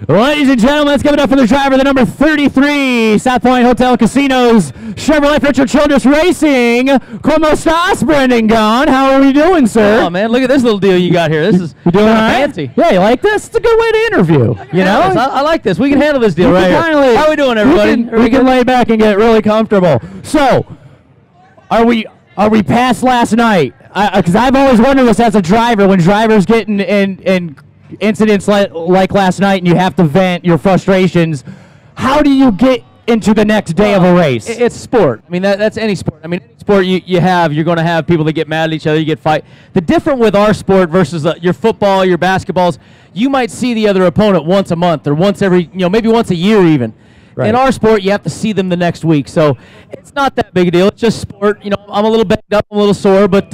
Ladies and gentlemen, let's give it up for the driver, the number 33, South Point Hotel Casinos, Chevrolet Richard Childress Racing. ¿Cómo estás, Brendan Gaughan? How are we doing, sir? Oh, man, look at this little deal you got here. This is You doing all right? fancy. Yeah, you like this? It's a good way to interview, you know? I like this. We can handle this deal right here. Finally, How are we doing, everybody? We can lay back and get really comfortable. So, are we past last night? Because I've always wondered this as a driver, when drivers get in incidents like last night and you have to vent your frustrations, how do you get into the next day of a race? It's sport. I mean, that's any sport. I mean, any sport you're going to have people that get mad at each other, you get fight. The difference with our sport versus your football, your basketballs, you might see the other opponent once a month or once every, maybe once a year even. Right. In our sport, you have to see them the next week. So it's not that big a deal. It's just sport. I'm a little banged up, I'm a little sore, but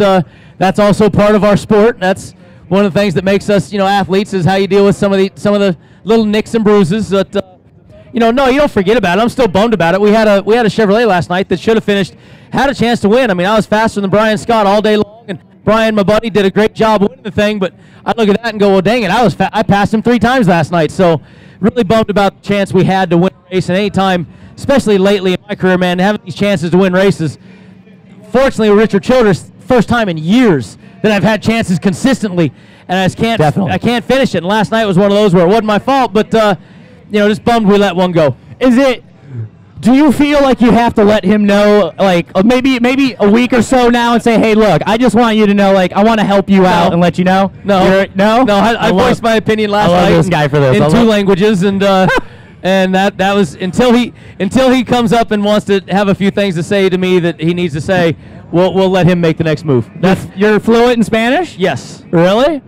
that's also part of our sport. That's one of the things that makes us, athletes, is how you deal with some of the little nicks and bruises. But no, you don't forget about it. I'm still bummed about it. We had a Chevrolet last night that should have finished, had a chance to win. I mean, I was faster than Brian Scott all day long, and Brian, my buddy, did a great job winning the thing. But I look at that and go, well, dang it, I passed him 3 times last night. So really bummed about the chance we had to win a race. And anytime, especially lately in my career, man, having these chances to win races. Fortunately, with Richard Childress, first time in years that I've had chances consistently, and I can't finish it. And last night was one of those where it wasn't my fault, but just bummed we let one go. Do you feel like you have to let him know, like maybe a week or so now, and say, hey, look, I just want you to know, like, I want to help you out and let you know? No, I voiced my opinion last night. I love this guy for this. In 2 languages, and and that was until he comes up and wants to have a few things to say to me that he needs to say. We'll let him make the next move. You're fluent in Spanish? Yes. Really?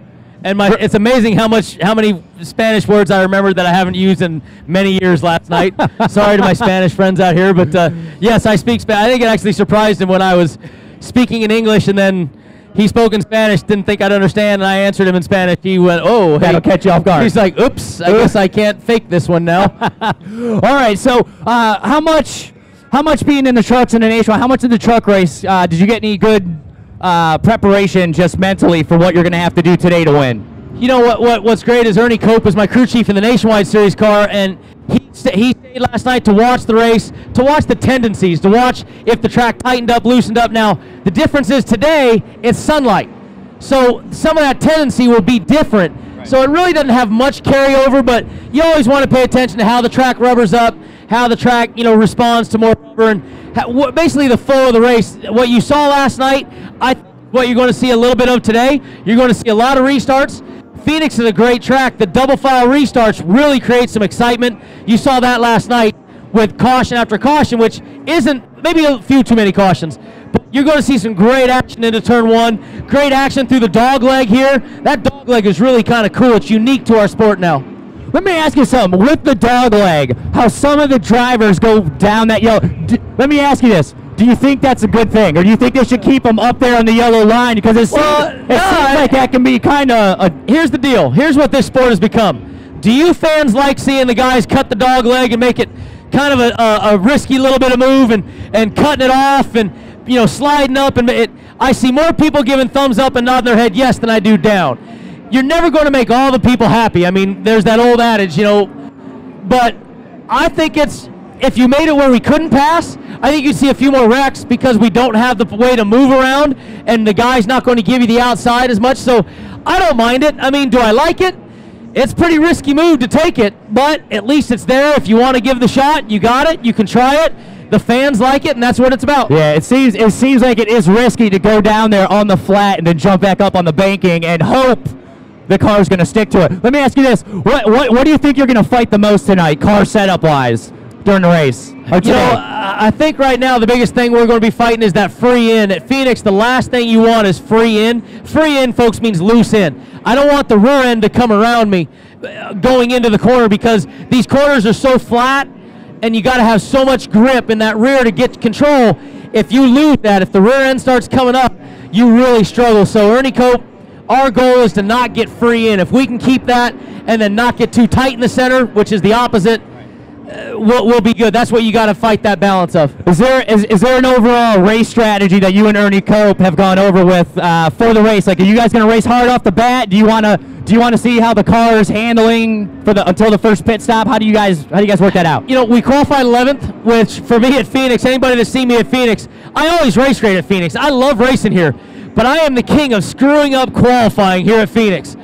And it's amazing how many Spanish words I remember that I haven't used in many years last night. Sorry to my Spanish friends out here, but yes, I speak Spanish. I think it actually surprised him when I was speaking in English and then he spoke in Spanish, didn't think I'd understand, and I answered him in Spanish. He went, oh, that'll catch you off guard. He's like, oops, I guess I can't fake this one now. All right, so how much being in the trucks in the Nationwide, how much of the truck race did you get any good preparation just mentally for what you're going to have to do today to win? You know what's great is Ernie Cope was my crew chief in the Nationwide Series car, and he stayed last night to watch the race, to watch the tendencies, to watch if the track tightened up, loosened up. Now, the difference is today it's sunlight, so some of that tendency will be different. Right. So it really doesn't have much carryover, but you always want to pay attention to how the track rubbers up, how the track responds to more rubber, and basically the flow of the race. What you saw last night, what you're going to see a little bit of today. You're going to see a lot of restarts. Phoenix is a great track. The double file restarts really create some excitement. You saw that last night with caution after caution, which isn't, maybe a few too many cautions, but you're going to see some great action into turn 1. Great action through the dog leg here. That dog leg is really kind of cool. It's unique to our sport now. Let me ask you something. With the dog leg, how some of the drivers go down that yellow. Let me ask you this. Do you think that's a good thing? Or do you think they should keep them up there on the yellow line? Because it seems like that can be kind of Here's the deal. Here's what this sport has become. Do you fans like seeing the guys cut the dog leg and make it kind of a risky little bit of move and cutting it off and sliding up? I see more people giving thumbs up and nodding their head yes than I do down. You're never going to make all the people happy. I mean, there's that old adage, but I think if you made it where we couldn't pass, I think you'd see a few more wrecks because we don't have the way to move around and the guy's not going to give you the outside as much. So I don't mind it. I mean, do I like it? It's a pretty risky move to take it, but at least it's there. If you want to give the shot, you got it. You can try it. The fans like it, and that's what it's about. Yeah, it seems like it is risky to go down there on the flat and then jump back up on the banking and hope the car's going to stick to it. Let me ask you this. What do you think you're going to fight the most tonight, car setup-wise, during the race? I think right now the biggest thing we're going to be fighting is that free in. At Phoenix, the last thing you want is free in. Free in, folks, means loose in. I don't want the rear end to come around me going into the corner because these corners are so flat and you got to have so much grip in that rear to get control. If you lose that, if the rear end starts coming up, you really struggle. So Ernie Cope, our goal is to not get free in. If we can keep that and then not get too tight in the center, which is the opposite, we'll be good. That's what you got to fight that balance of. Is there an overall race strategy that you and Ernie Cope have gone over with for the race? Like, are you guys going to race hard off the bat? Do you want Do you want to see how the car is handling for until the first pit stop? How do you guys work that out? You know, we qualified 11th, which for me at Phoenix, anybody that's seen me at Phoenix, I always race great at Phoenix. I love racing here, but I am the king of screwing up qualifying here at Phoenix.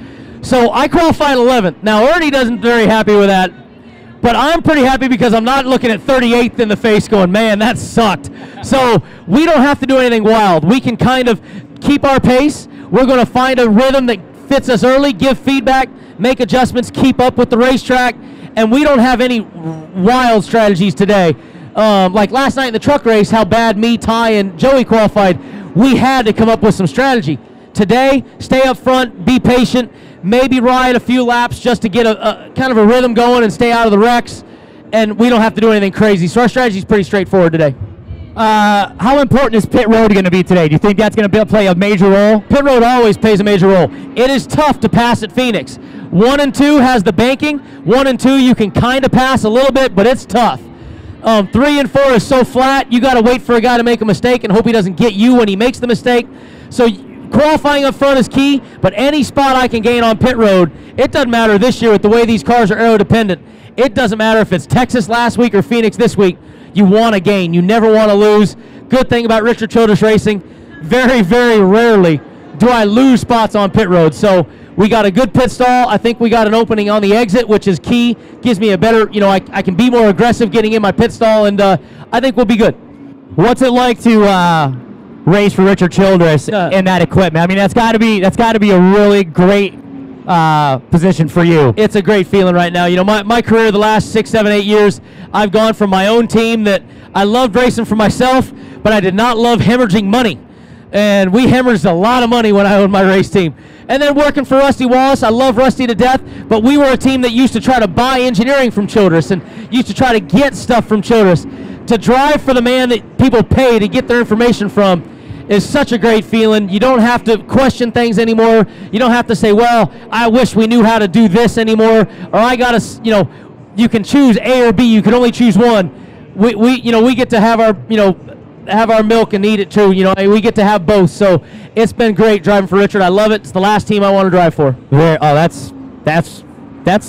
So I qualified 11th. Now Ernie doesn't very happy with that, but I'm pretty happy because I'm not looking at 38th in the face going, man, that sucked. So we don't have to do anything wild. We can kind of keep our pace. We're going to find a rhythm that fits us early, give feedback, make adjustments, keep up with the racetrack, and we don't have any wild strategies today. Like last night in the truck race, how bad me, Ty, and Joey qualified, we had to come up with some strategy. Today, stay up front, be patient, maybe ride a few laps just to get a kind of a rhythm going and stay out of the wrecks, and we don't have to do anything crazy. So our strategy is pretty straightforward today. How important is pit road going to be today? Do you think that's going to play a major role? Pit road always plays a major role. It is tough to pass at Phoenix. 1 and 2 has the banking. 1 and 2 you can kind of pass a little bit, but it's tough. 3 and 4 is so flat, you got to wait for a guy to make a mistake and hope he doesn't get you when he makes the mistake. So qualifying up front is key, but any spot I can gain on pit road, it doesn't matter this year with the way these cars are aero dependent. It doesn't matter if it's Texas last week or Phoenix this week. You want to gain. You never want to lose. Good thing about Richard Childress Racing, very, very rarely do I lose spots on pit road. So we got a good pit stall. I think we got an opening on the exit, which is key. Gives me a better, you know, I can be more aggressive getting in my pit stall, and I think we'll be good. What's it like to race for Richard Childress in that equipment? I mean, that's got to be a really great position for you. It's a great feeling right now. You know, my career the last 6, 7, 8 years, I've gone from my own team that I loved racing for myself, but I did not love hemorrhaging money. And we hemorrhaged a lot of money when I owned my race team. And then working for Rusty Wallace, I love Rusty to death, but we were a team that used to try to buy engineering from Childress and used to try to get stuff from Childress. To drive for the man that people pay to get their information from is such a great feeling. You don't have to question things anymore. You don't have to say, well, I wish we knew how to do this anymore, or I got to, you know, you can choose A or B. You can only choose one. We get to have our, have our milk and eat it too. You know, we get to have both. So it's been great driving for Richard. I love it. It's the last team I want to drive for. That's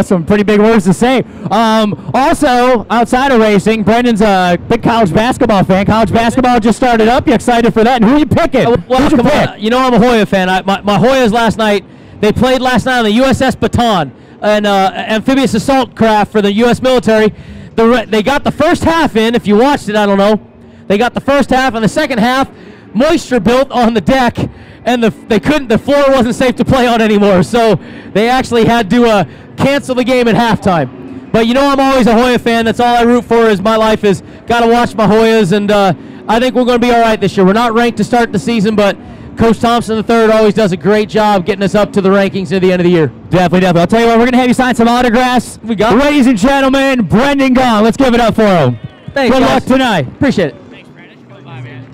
some pretty big words to say. Also, outside of racing, Brendan's a big college basketball fan. College basketball just started up. You excited for that? And who are you picking? Well, come on. You know I'm a Hoya fan. My Hoyas last night, they played last night on the USS Baton, an amphibious assault craft for the U.S. military. They got the first half in. If you watched it, I don't know. They got the first half, and the second half, moisture built on the deck, and the floor wasn't safe to play on anymore, so they actually had to cancel the game at halftime. But you know I'm always a Hoya fan. That's all I root for. Is my life is got to watch my Hoyas, and I think we're going to be all right this year. We're not ranked to start the season, but Coach Thompson III always does a great job getting us up to the rankings near the end of the year. Definitely. I'll tell you what, we're going to have you sign some autographs. We got it. Ladies and gentlemen, Brendan Gaughan. Let's give it up for him. Thanks, Good guys. luck tonight. Appreciate it. Thanks, Brandon. Come by, man.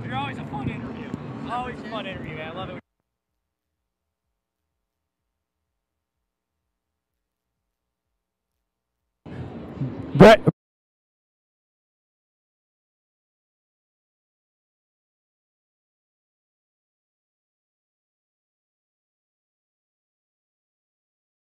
You're always a fun interview. Always a fun interview, man. I love it. Brett.